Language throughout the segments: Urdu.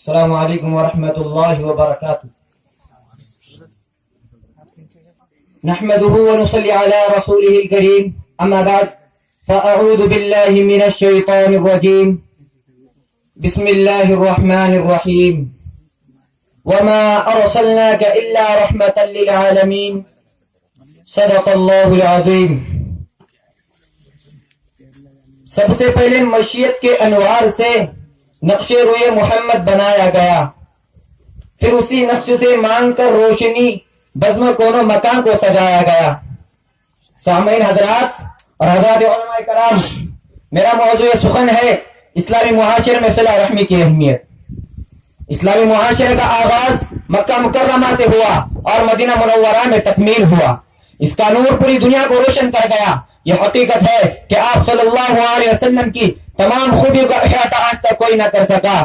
السلام علیکم ورحمۃ اللہ وبرکاتہ. نحمده ونصلي على رسوله الكريم. اما بعد فاعوذ بالله من الشيطان الرجيم. بسم الله الرحمن الرحيم. وما ارسلناك الا رحمة للعالمين. صدق الله العظيم. سب سے پہلے مشیت کے انوار سے نقش روئے محمد بنایا گیا، پھر اسی نقش سے مانگ کر روشنی بزم کون و مکان کو سجایا گیا. سامعین حضرات اور حضرات علماء کرام، میرا موضوع سخن ہے اسلامی معاشرے میں صلہ رحمی کی اہمیت. اسلامی معاشرے کا آغاز مکہ مکرمہ سے ہوا اور مدینہ منورہ میں تکمیل ہوا. اس کا نور پوری دنیا کو روشن کر گیا. یہ حقیقت ہے کہ آپ صلی اللہ علیہ وسلم کی تمام خوبیوں کا احاطہ آج تک کوئی نہ کر سکا.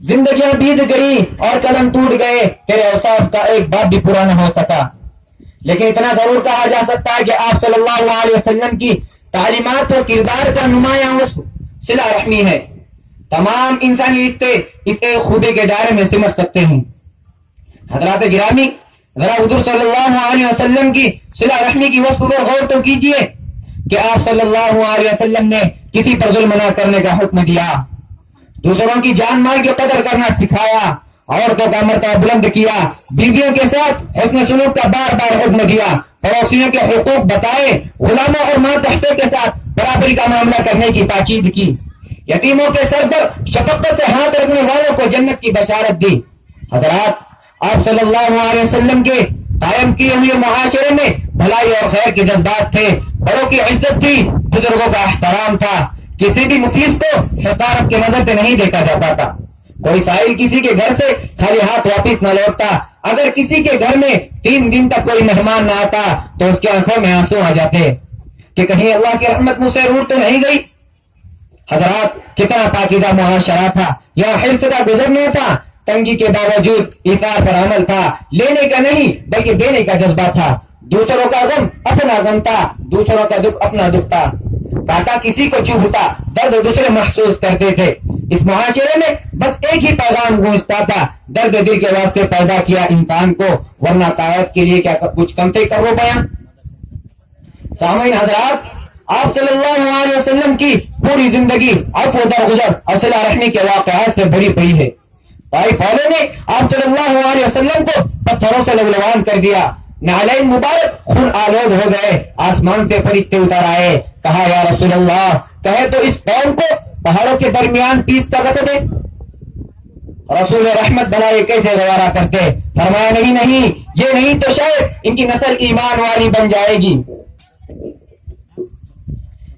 زندگیاں بیت گئی اور قلم ٹوٹ گئے، تیرے اوصاف کا ایک باب بھی پورا نہ ہو سکا. لیکن اتنا ضرور کہا جا سکتا ہے کہ آپ صلی اللہ علیہ وسلم کی تعلیمات و کردار کا نمایاں صلہ رحمی ہے. تمام انسانی رشتے اس ایک خوبی کے دائرے میں سمٹ سکتے ہیں. حضرات گرامی، ذرا حضور صلی اللہ علیہ وسلم کی صلہ رحمی کی وصف پر غور تو کیجئے کہ آپ صلی اللہ علیہ وسلم نے کسی پر ظلم نہ کرنے کا حکم دیا، دوسروں کی جان مال کی قدر کرنا سکھایا، عورتوں کا مرتبہ بلند کیا، بیویوں کے ساتھ حسن سلوک کا بار بار حکم دیا، پڑوسیوں کے حقوق بتائے، غلاموں اور ماتحتوں کے ساتھ برابری کا معاملہ کرنے کی تاکید کی، یتیموں کے سر پر شفقت سے ہاتھ رکھنے والوں کو جنت کی بشارت دی. حضرات، آپ صلی اللہ علیہ وسلم کے قائم کیے ہوئے معاشرے میں بھلائی اور خیر کے جذبات تھے، بڑوں کی عزت تھی، بزرگوں کا احترام تھا، کسی بھی مفلس کو حقارت کی نظر سے نہیں دیکھا جاتا تھا. کوئی سائل کسی کے گھر سے خالی ہاتھ واپس نہ لوٹتا. اگر کسی کے گھر میں 3 دن تک کوئی مہمان نہ آتا تو اس کی آنکھوں میں آنسو آ جاتے کہ کہیں اللہ کی رحمت مجھ سے روٹ تو نہیں گئی. حضرات، کتنا پاکیزہ معاشرہ تھا. یہاں حرص کا گزر نہ تھا، تنگی کے باوجود ایثار پر عمل تھا. لینے کا نہیں بلکہ دینے کا جذبہ تھا. دوسروں کا غم اپنا غم تھا، دوسروں کا دکھ اپنا دکھ تھا. کاٹا کسی کو چبھتا، درد دوسرے محسوس کرتے تھے. اس معاشرے میں بس ایک ہی پیغام گونجتا تھا، درد دل کے واسطے پیدا کیا انسان کو، ورنہ طاعت کے لیے کیا کچھ کم تھے کرو بیان. سامعین حضرات، آپ صلی اللہ علیہ وسلم کی پوری زندگی عفو درگزر اور صلہ رحمی کے واقعات سے بھری پڑی ہے. طائف والوں نے آپ صلی اللہ علیہ وسلم کو پتھروں سے لگلوان کر دیا، نعلین مبارک خون آلود ہو گئے. آسمان سے فرشتے اتر آئے، کہا یا رسول اللہ، کہے تو اس قوم کو پہاڑوں کے درمیان پیس کر رکھ دے. رسول رحمت بنائے کیسے گوارا کرتے؟ فرمایا نہیں، یہ نہیں تو شاید ان کی نسل ایمان والی بن جائے گی.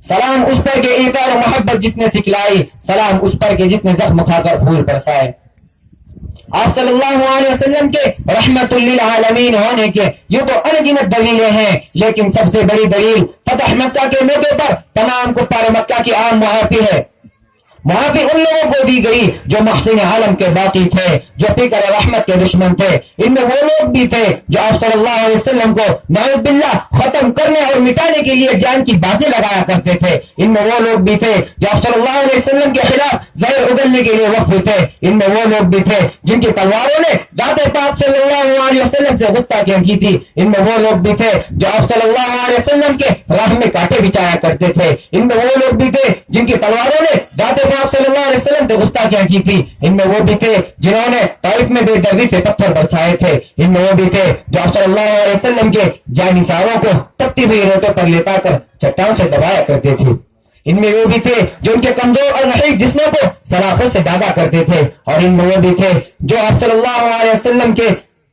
سلام اس پر کہ ایثار و محبت جس نے سکھلائی، سلام اس پر کہ جس نے زخم کھا کر پھول برسائے. آپ صلی اللہ علیہ وسلم کے رحمت للعالمین ہونے کے یہ تو انگنت دلیلیں ہیں، لیکن سب سے بڑی دلیل فتح مکہ کے موقع پر تمام کفار مکہ کی عام معافی ہے. معافی ان لوگوں کو دی گئی جو محسن عالم کے باقی تھے، جو فکر رحمت کے دشمن تھے. ان میں وہ لوگ بھی تھے جو آپ صلی اللہ علیہ وسلم کو نعوذ باللہ ختم کرنے اور مٹانے کے لیے جان کی بازی لگایا کرتے تھے. ان میں وہ لوگ بھی تھے جو آپ صلی اللہ علیہ وسلم کے خلاف زہر اگلنے کے لیے وقف تھے. ان میں وہ لوگ بھی تھے جن کی تلواروں نے ذات پاک صلی اللہ علیہ وسلم سے گستاخیاں کی تھی. ان میں وہ لوگ بھی تھے جو آپ صلی اللہ علیہ وسلم کے راہ میں کانٹے بچایا کرتے تھے. ان میں وہ لوگ بھی تھے جن کی تلواروں نے ذات آپ صلی اللہ علیہ وسلم سے گستاخیاں کی تھی. ان میں وہ بھی تھے جنہوں نے طائف میں بے دردی سے پتھر برسائے تھے. ان میں وہ بھی تھے جو آپ صلی اللہ علیہ وسلم کے جانثاروں کو تپتی ہوئی ریتوں پر لیٹا کر چٹان سے دبایا کرتے تھے. ان میں وہ بھی تھے جو ان کے کمزور اور نحیف جسموں کو سلاخوں سے داغا کرتے تھے. اور ان میں وہ بھی تھے جو آپ صلی اللہ علیہ وسلم کے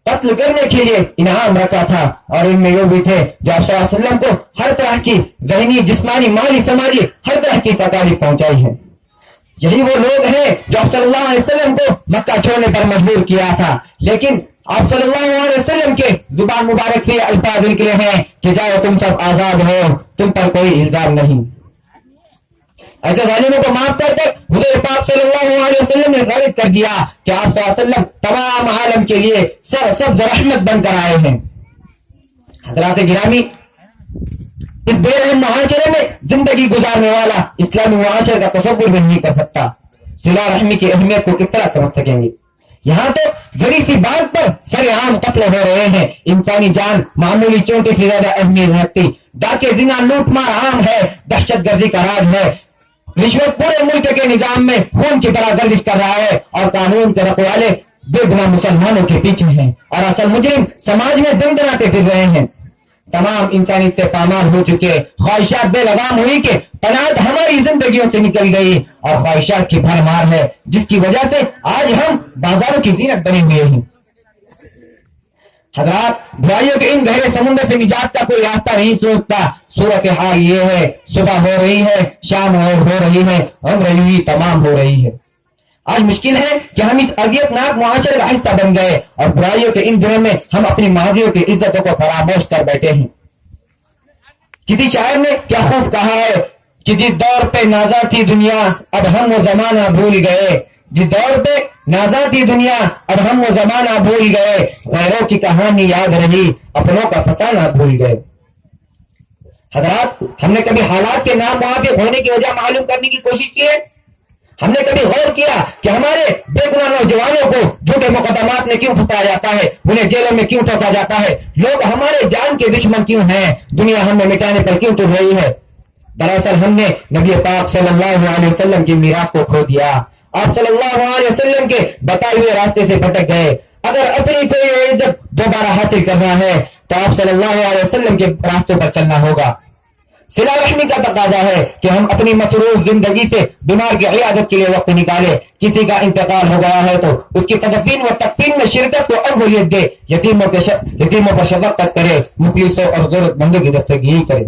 قتل کرنے کے لیے انعام رکھا تھا. اور ان میں وہ بھی تھے جو آپ صلی اللہ علیہ وسلم کو ہر طرح کی ذہنی، جسمانی، مالی، سماجی ہر طرح کی تکالیف پہنچائی ہے. یہی وہ لوگ ہیں جو آپ صلی اللہ علیہ وسلم کو مکہ چھوڑنے پر مجبور کیا تھا، لیکن آپ صلی اللہ علیہ وسلم کے زبان مبارک سے الفاظ نکلے ہیں کہ جاؤ تم سب آزاد ہو، تم پر کوئی الزام نہیں. ایسے ظالموں کو معاف کر کر حضور پاک صلی اللہ علیہ وسلم نے ثابت کر دیا کہ آپ صلی اللہ علیہ وسلم تمام عالم کے لیے سرسبز رحمت بن کر آئے ہیں. حضرات گرامی، اس بے رحم معاشرے میں زندگی گزارنے والا اسلامی معاشرے کا تصور بھی نہیں کر سکتا. صلہ رحمی کی اہمیت کو کس طرح سمجھ سکیں گے؟ یہاں تو ذری سی بات پر سر عام قتل ہو رہے ہیں. انسانی جان معمولی چوٹی سے زیادہ اہمیت رکھتی. ڈاکے زنا لوٹ مار عام ہے. دہشت گردی کا راج ہے. رشوت پورے ملک کے نظام میں خون کی طرح گردش کر رہا ہے اور قانون کے رکھوالے بے گناہ مسلمانوں کے پیچھے ہیں اور اصل مجرم سماج میں دم دراتے پھر رہے ہیں. تمام انسانی سے پامال ہو چکے. خواہشات بے لگام ہوئی کہ قناعت ہماری زندگیوں سے نکل گئی اور خواہشات کی بھرمار ہے جس کی وجہ سے آج ہم بازاروں کی زینت بنے ہوئے ہیں. حضرات برائیوں کے ان گہرے سمندر سے نجات کا کوئی راستہ نہیں سوچتا. صورت حال یہ ہے صبح ہو رہی ہے شام ہو رہی ہے عمر ہوئی تمام ہو رہی ہے. آج مشکل ہے کہ ہم اس اذیت ناک معاشرے کا حصہ بن گئے اور برائیوں کے ان دنوں میں ہم اپنی ماضیوں کی عزتوں کو فراموش کر بیٹھے ہیں. کسی شاعر نے کیا خوب کہا ہے کہ جس دور پہ نازا تھی دنیا اب ہم وہ زمانہ بھول گئے. جس دور پہ نازا تھی دنیا اب ہم وہ زمانہ بھول گئے. غیروں کی کہانی یاد رہی اپنوں کا فسانہ بھول گئے. حضرات ہم نے کبھی حالات کے ناموافق ہونے کی وجہ معلوم کرنے کی کوشش کی ہے؟ ہم نے کبھی غور کیا کہ ہمارے بے گناہ نوجوانوں کو جھوٹے مقدمات میں کیوں پھنسایا جاتا ہے؟ انہیں جیلوں میں کیوں ٹھوکا جاتا ہے؟ لوگ ہمارے جان کے دشمن کیوں ہیں؟ دنیا ہمیں مٹانے پر کیوں تر رہی ہے؟ دراصل ہم نے نبی پاک صلی اللہ علیہ وسلم کی میراث کو کھو دیا. آپ صلی اللہ علیہ وسلم کے بتائے ہوئے راستے سے بھٹک گئے. اگر اپنی کوئی عزت دوبارہ حاصل کرنا ہے تو آپ صلی اللہ علیہ وسلم کے راستوں پر چلنا ہوگا. صلہ رحمی کا تقاضا ہے کہ ہم اپنی مصروف زندگی سے بیمار کی عیادت کے لیے وقت نکالیں. کسی کا انتقال ہو گیا ہے تو اس کی تدفین و تکفین میں شرکت کو اولویت دے. یتیموں پر شفقت کرے. مفلسوں اور ضرورت مندوں کی دستگیری کرے.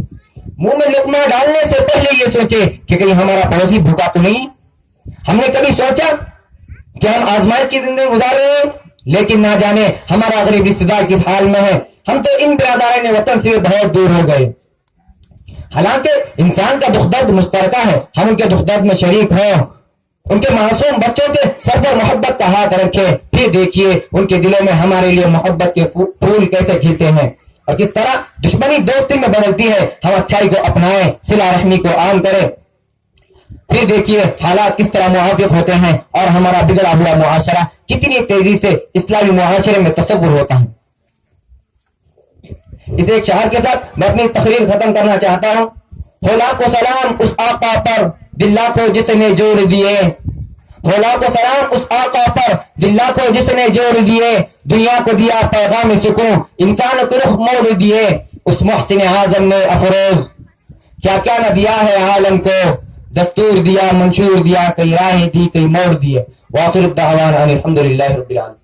منہ میں لقمہ ڈالنے سے پہلے یہ سوچے کہ کہیں ہمارا پڑوسی بھوکا تو نہیں. ہم نے کبھی سوچا کہ ہم آزمائش کی زندگی گزار رہے ہیں لیکن نہ جانے ہمارا غریب رشتے دار کس حال میں ہے. ہم تو ان برادران وطن سے بہت دور ہو گئے. حالانکہ انسان کا دکھ درد مشترکہ ہے. ہم ان کے دکھ درد میں شریک ہوں. ان کے معصوم بچوں کے سر پر محبت کا ہاتھ رکھے. پھر دیکھیے ان کے دلوں میں ہمارے لیے محبت کے پھول کیسے کھلتے ہیں اور کس طرح دشمنی دوستی میں بدلتی ہے. ہم اچھائی کو اپنائیں صلہ رحمی کو عام کریں. پھر دیکھیے حالات کس طرح موافق ہوتے ہیں اور ہمارا بگڑا ہوا معاشرہ کتنی تیزی سے اسلامی معاشرے میں تصور ہوتا ہے. اس ایک شعر کے ساتھ میں اپنی تقریر ختم کرنا چاہتا ہوں. ہو لاکھوں سلام اس آقا پر دل لاکھوں جس نے جوڑ دیے. ہو لاکھوں سلام اس آقا پر دل لاکھوں جس نے جوڑ دیے. دنیا کو دیا پیغام سکون انسان کو رخ موڑ دیے. اس محسن اعظم نے افروز کیا کیا نہ دیا ہے عالم کو. دستور دیا منشور دیا کئی راہیں دی کئی موڑ دیے. وآخر الدعوانا الحمدللہ رب العالمین.